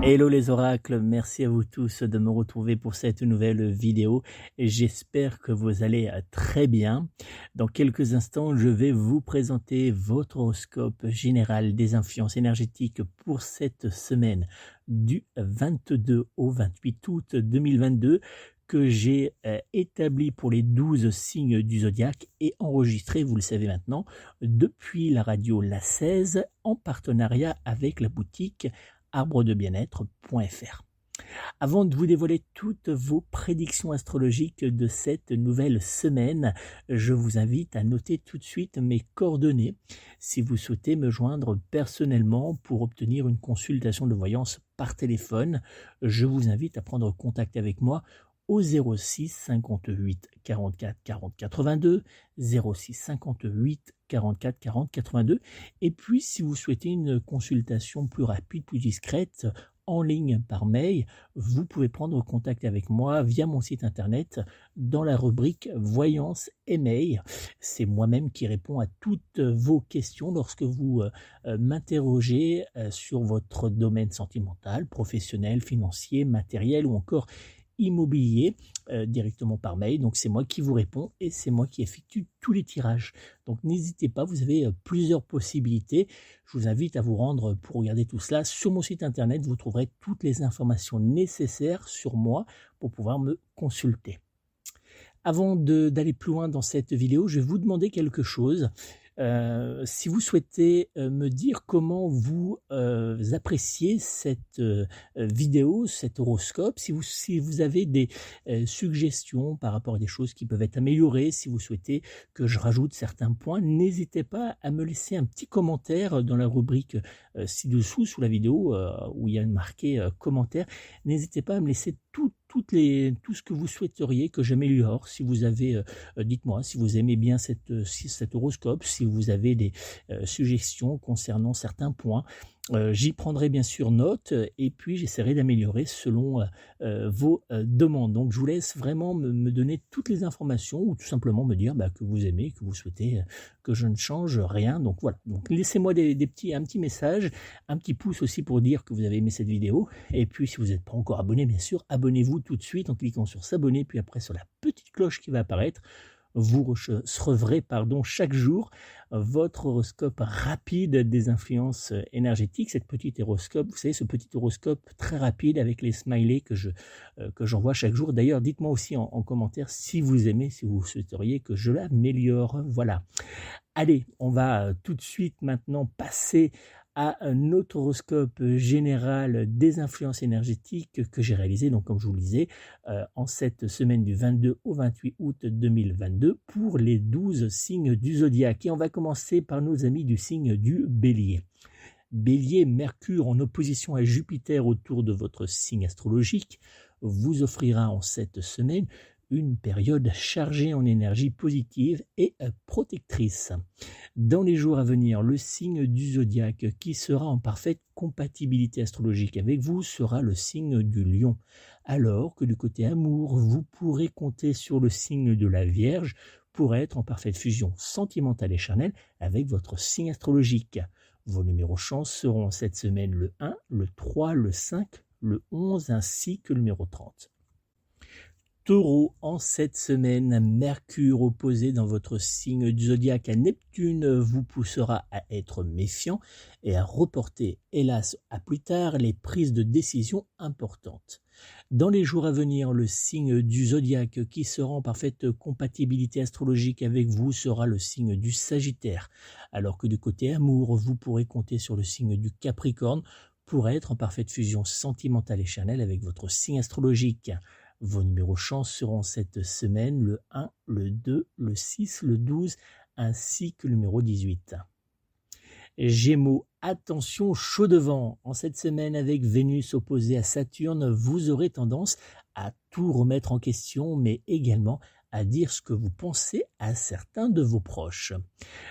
Hello les oracles, merci à vous tous de me retrouver pour cette nouvelle vidéo. J'espère que vous allez très bien. Dans quelques instants, je vais vous présenter votre horoscope général des influences énergétiques pour cette semaine du 22 au 28 août 2022 que j'ai établi pour les 12 signes du zodiaque et enregistré, vous le savez maintenant, depuis la radio La 16 en partenariat avec la boutique arbredebienêtre.fr. Avant de vous dévoiler toutes vos prédictions astrologiques de cette nouvelle semaine, je vous invite à noter tout de suite mes coordonnées si vous souhaitez me joindre personnellement pour obtenir une consultation de voyance par téléphone. Je vous invite à prendre contact avec moi au 06 58 44 40 82, 06 58 44 40 82. Et puis, si vous souhaitez une consultation plus rapide, plus discrète, en ligne par mail, vous pouvez prendre contact avec moi via mon site internet dans la rubrique Voyance et mail. C'est moi-même qui réponds à toutes vos questions lorsque vous m'interrogez sur votre domaine sentimental, professionnel, financier, matériel ou encore immobilier directement par mail. Donc c'est moi qui vous réponds et c'est moi qui effectue tous les tirages. Donc n'hésitez pas, vous avez plusieurs possibilités. Je vous invite à vous rendre pour regarder tout cela sur mon site internet. Vous trouverez toutes les informations nécessaires sur moi pour pouvoir me consulter. Avant d'aller plus loin dans cette vidéo, je vais vous demander quelque chose. Si vous souhaitez me dire comment vous appréciez cette vidéo, cet horoscope, si vous avez des suggestions par rapport à des choses qui peuvent être améliorées, si vous souhaitez que je rajoute certains points, n'hésitez pas à me laisser un petit commentaire dans la rubrique ci-dessous, sous la vidéo, où il y a marqué commentaire. N'hésitez pas à me laisser tout ce que vous souhaiteriez que j'améliore. Si vous avez, dites-moi, si vous aimez bien cet horoscope, si vous avez des suggestions concernant certains points, j'y prendrai bien sûr note et puis j'essaierai d'améliorer selon vos demandes. Donc je vous laisse vraiment me donner toutes les informations ou tout simplement me dire que vous aimez, que vous souhaitez que je ne change rien. Donc voilà, donc laissez-moi un petit message, un petit pouce aussi pour dire que vous avez aimé cette vidéo. Et puis si vous n'êtes pas encore abonné, bien sûr, abonnez-vous tout de suite en cliquant sur s'abonner, puis après sur la petite cloche qui va apparaître. Vous recevrez chaque jour votre horoscope rapide des influences énergétiques, cette petite horoscope, vous savez, ce petit horoscope très rapide avec les smileys que j'envoie chaque jour. D'ailleurs, dites-moi aussi en commentaire si vous aimez, si vous souhaiteriez que je l'améliore. Voilà. Allez, on va tout de suite maintenant passer à notre horoscope général des influences énergétiques que j'ai réalisé, donc comme je vous le disais, en cette semaine du 22 au 28 août 2022 pour les 12 signes du zodiaque. Et on va commencer par nos amis du signe du Bélier. Bélier, Mercure en opposition à Jupiter autour de votre signe astrologique vous offrira en cette semaine une période chargée en énergie positive et protectrice. Dans les jours à venir, le signe du zodiaque qui sera en parfaite compatibilité astrologique avec vous sera le signe du Lion, alors que du côté amour, vous pourrez compter sur le signe de la Vierge pour être en parfaite fusion sentimentale et charnelle avec votre signe astrologique. Vos numéros chance seront cette semaine le 1, le 3, le 5, le 11 ainsi que le numéro 30. Taureau, en cette semaine, Mercure opposé dans votre signe du zodiaque à Neptune vous poussera à être méfiant et à reporter, hélas, à plus tard les prises de décision importantes. Dans les jours à venir, le signe du zodiaque qui sera en parfaite compatibilité astrologique avec vous sera le signe du Sagittaire, alors que du côté amour, vous pourrez compter sur le signe du Capricorne pour être en parfaite fusion sentimentale et charnelle avec votre signe astrologique. Vos numéros chance seront cette semaine le 1, le 2, le 6, le 12 ainsi que le numéro 18. Gémeaux, attention chaud devant. En cette semaine avec Vénus opposée à Saturne, vous aurez tendance à tout remettre en question mais également à dire ce que vous pensez à certains de vos proches.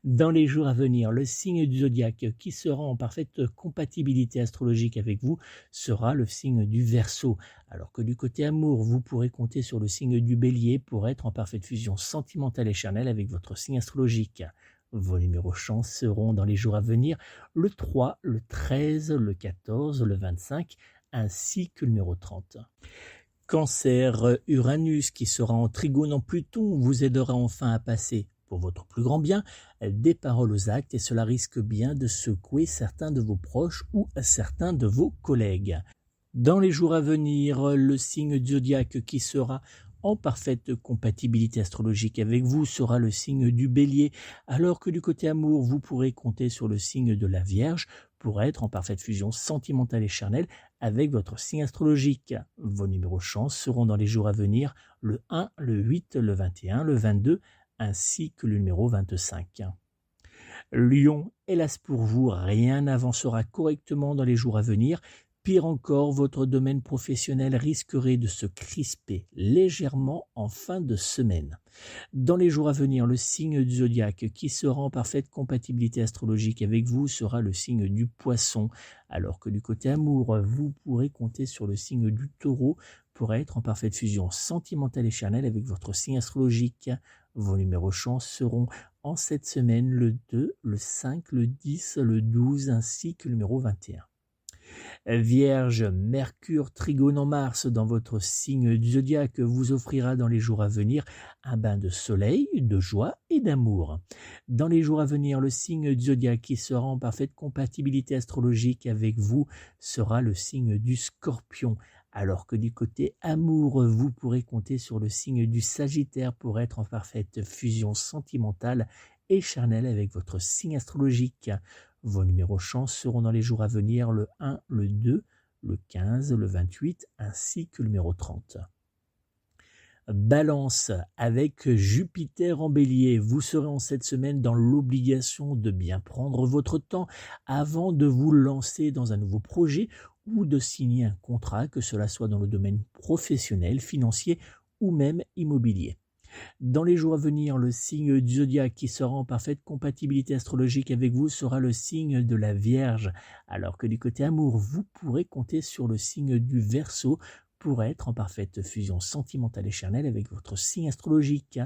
Dans les jours à venir, le signe du zodiaque qui sera en parfaite compatibilité astrologique avec vous sera le signe du Verseau, alors que du côté amour, vous pourrez compter sur le signe du Bélier pour être en parfaite fusion sentimentale et charnelle avec votre signe astrologique. Vos numéros chance seront dans les jours à venir le 3, le 13, le 14, le 25 ainsi que le numéro 30. Cancer, Uranus qui sera en trigone en Pluton vous aidera enfin à passer, pour votre plus grand bien, des paroles aux actes et cela risque bien de secouer certains de vos proches ou certains de vos collègues. Dans les jours à venir, le signe zodiaque qui sera en parfaite compatibilité astrologique avec vous sera le signe du Bélier, alors que du côté amour, vous pourrez compter sur le signe de la Vierge pour être en parfaite fusion sentimentale et charnelle avec votre signe astrologique. Vos numéros chance seront dans les jours à venir le 1, le 8, le 21, le 22 ainsi que le numéro 25. Lion, hélas pour vous, rien n'avancera correctement dans les jours à venir. Pire encore, votre domaine professionnel risquerait de se crisper légèrement en fin de semaine. Dans les jours à venir, le signe du zodiaque qui sera en parfaite compatibilité astrologique avec vous sera le signe du Poisson, alors que du côté amour, vous pourrez compter sur le signe du Taureau pour être en parfaite fusion sentimentale et charnelle avec votre signe astrologique. Vos numéros chance seront en cette semaine le 2, le 5, le 10, le 12 ainsi que le numéro 21. Vierge, Mercure trigone en Mars dans votre signe du zodiaque vous offrira dans les jours à venir un bain de soleil, de joie et d'amour. Dans les jours à venir, le signe du zodiaque qui sera en parfaite compatibilité astrologique avec vous sera le signe du Scorpion, alors que du côté amour, vous pourrez compter sur le signe du Sagittaire pour être en parfaite fusion sentimentale et charnelle avec votre signe astrologique. Vos numéros chance seront dans les jours à venir le 1, le 2, le 15, le 28 ainsi que le numéro 30. Balance, avec Jupiter en Bélier, vous serez en cette semaine dans l'obligation de bien prendre votre temps avant de vous lancer dans un nouveau projet ou de signer un contrat, que cela soit dans le domaine professionnel, financier ou même immobilier. Dans les jours à venir, le signe du zodiaque qui sera en parfaite compatibilité astrologique avec vous sera le signe de la Vierge, alors que du côté amour, vous pourrez compter sur le signe du Verseau pour être en parfaite fusion sentimentale et charnelle avec votre signe astrologique.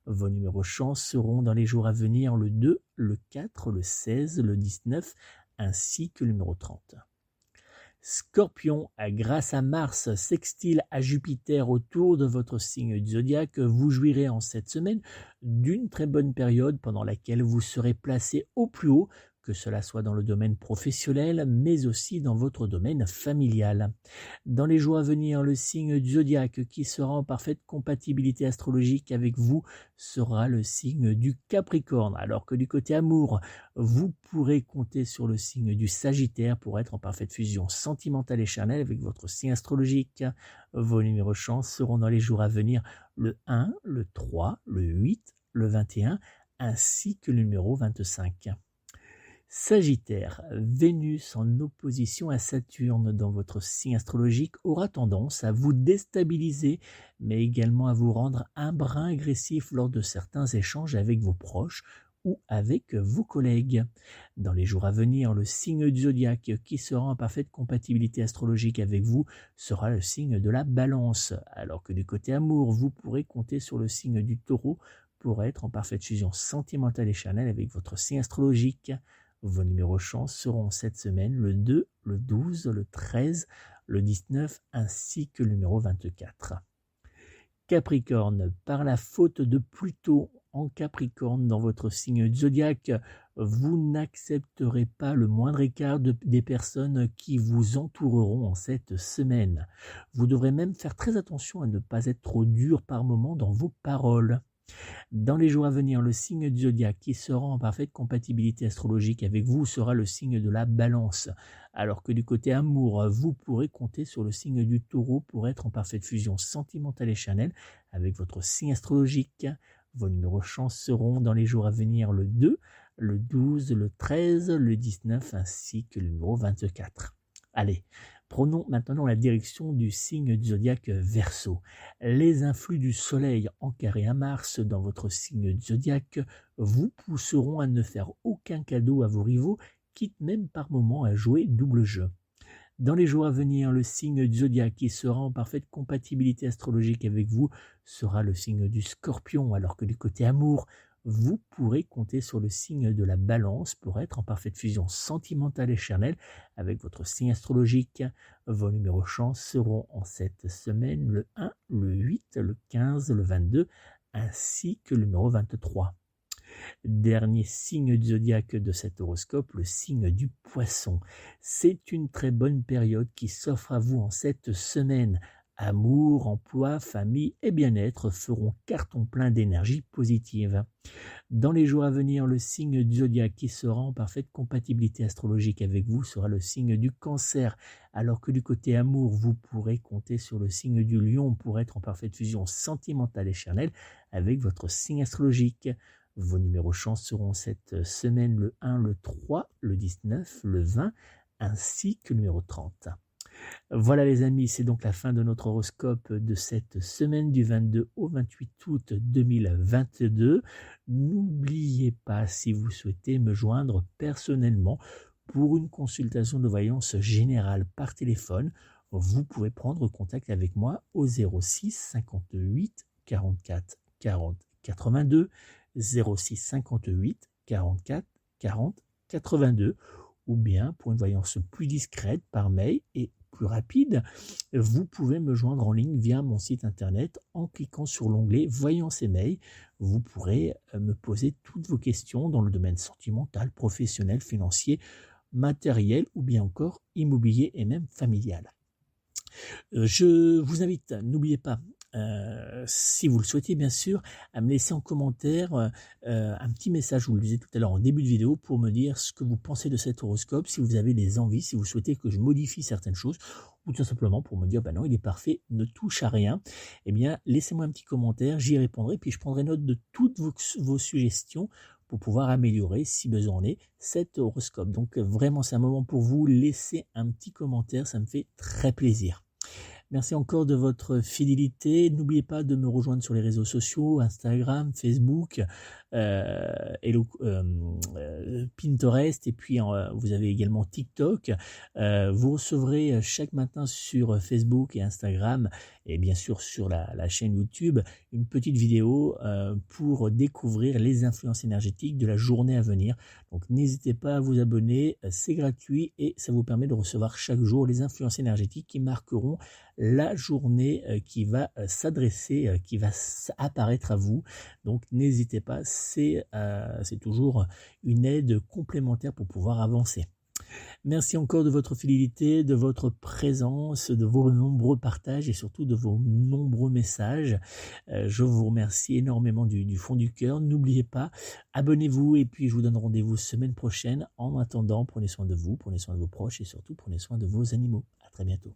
Vos numéros chance seront dans les jours à venir le 2, le 4, le 16, le 19 ainsi que le numéro 30. Scorpion, grâce à Mars sextile à Jupiter autour de votre signe du zodiaque, vous jouirez en cette semaine d'une très bonne période pendant laquelle vous serez placé au plus haut, que cela soit dans le domaine professionnel, mais aussi dans votre domaine familial. Dans les jours à venir, le signe du zodiaque qui sera en parfaite compatibilité astrologique avec vous sera le signe du Capricorne, alors que du côté amour, vous pourrez compter sur le signe du Sagittaire pour être en parfaite fusion sentimentale et charnelle avec votre signe astrologique. Vos numéros chance seront dans les jours à venir le 1, le 3, le 8, le 21 ainsi que le numéro 25. Sagittaire, Vénus en opposition à Saturne dans votre signe astrologique aura tendance à vous déstabiliser, mais également à vous rendre un brin agressif lors de certains échanges avec vos proches ou avec vos collègues. Dans les jours à venir, le signe du zodiaque qui sera en parfaite compatibilité astrologique avec vous sera le signe de la Balance, alors que du côté amour, vous pourrez compter sur le signe du Taureau pour être en parfaite fusion sentimentale et charnelle avec votre signe astrologique. Vos numéros chance seront cette semaine le 2, le 12, le 13, le 19 ainsi que le numéro 24. Capricorne, par la faute de Pluton en Capricorne dans votre signe du zodiaque, vous n'accepterez pas le moindre écart des personnes qui vous entoureront en cette semaine. Vous devrez même faire très attention à ne pas être trop dur par moment dans vos paroles. Dans les jours à venir, le signe du zodiaque qui sera en parfaite compatibilité astrologique avec vous sera le signe de la Balance, alors que du côté amour, vous pourrez compter sur le signe du Taureau pour être en parfaite fusion sentimentale et charnelle avec votre signe astrologique. Vos numéros chance seront dans les jours à venir le 2, le 12, le 13, le 19 ainsi que le numéro 24. Allez, prenons maintenant la direction du signe du zodiaque Verseau. Les influx du soleil en carré à Mars dans votre signe du zodiaque vous pousseront à ne faire aucun cadeau à vos rivaux, quitte même par moments à jouer double jeu. Dans les jours à venir, le signe du zodiaque qui sera en parfaite compatibilité astrologique avec vous sera le signe du Scorpion, alors que du côté amour, vous pourrez compter sur le signe de la Balance pour être en parfaite fusion sentimentale et charnelle avec votre signe astrologique. Vos numéros chance seront en cette semaine le 1, le 8, le 15, le 22 ainsi que le numéro 23. Dernier signe du zodiaque de cet horoscope, le signe du Poisson. C'est une très bonne période qui s'offre à vous en cette semaine. Amour, emploi, famille et bien-être feront carton plein d'énergie positive. Dans les jours à venir, le signe du zodiaque qui sera en parfaite compatibilité astrologique avec vous sera le signe du Cancer, alors que du côté amour, vous pourrez compter sur le signe du Lion pour être en parfaite fusion sentimentale et charnelle avec votre signe astrologique. Vos numéros chance seront cette semaine le 1, le 3, le 19, le 20 ainsi que le numéro 30. Voilà les amis, c'est donc la fin de notre horoscope de cette semaine du 22 au 28 août 2022. N'oubliez pas, si vous souhaitez me joindre personnellement pour une consultation de voyance générale par téléphone, vous pouvez prendre contact avec moi au 06 58 44 40 82, 06 58 44 40 82, ou bien pour une voyance plus discrète par mail et plus rapide, vous pouvez me joindre en ligne via mon site internet en cliquant sur l'onglet Voyance et mail. Vous pourrez me poser toutes vos questions dans le domaine sentimental, professionnel, financier, matériel ou bien encore immobilier et même familial. Je vous invite, n'oubliez pas, si vous le souhaitez bien sûr, à me laisser en commentaire un petit message, vous le disiez tout à l'heure en début de vidéo, pour me dire ce que vous pensez de cet horoscope, si vous avez des envies, si vous souhaitez que je modifie certaines choses, ou tout simplement pour me dire non, il est parfait, ne touche à rien, eh bien laissez-moi un petit commentaire, j'y répondrai, puis je prendrai note de toutes vos suggestions pour pouvoir améliorer, si besoin en est, cet horoscope. Donc vraiment, c'est un moment pour vous, laissez un petit commentaire, ça me fait très plaisir. Merci encore de votre fidélité. N'oubliez pas de me rejoindre sur les réseaux sociaux, Instagram, Facebook, Pinterest, et puis vous avez également TikTok. Vous recevrez chaque matin sur Facebook et Instagram, et bien sûr sur la chaîne YouTube, une petite vidéo pour découvrir les influences énergétiques de la journée à venir. Donc n'hésitez pas à vous abonner, c'est gratuit et ça vous permet de recevoir chaque jour les influences énergétiques qui marqueront la journée qui va s'adresser, qui va apparaître à vous. Donc n'hésitez pas, c'est toujours une aide complémentaire pour pouvoir avancer. Merci encore de votre fidélité, de votre présence, de vos nombreux partages et surtout de vos nombreux messages. Je vous remercie énormément du fond du cœur. N'oubliez pas, abonnez-vous et puis je vous donne rendez-vous semaine prochaine. En attendant, prenez soin de vous, prenez soin de vos proches et surtout prenez soin de vos animaux. À très bientôt.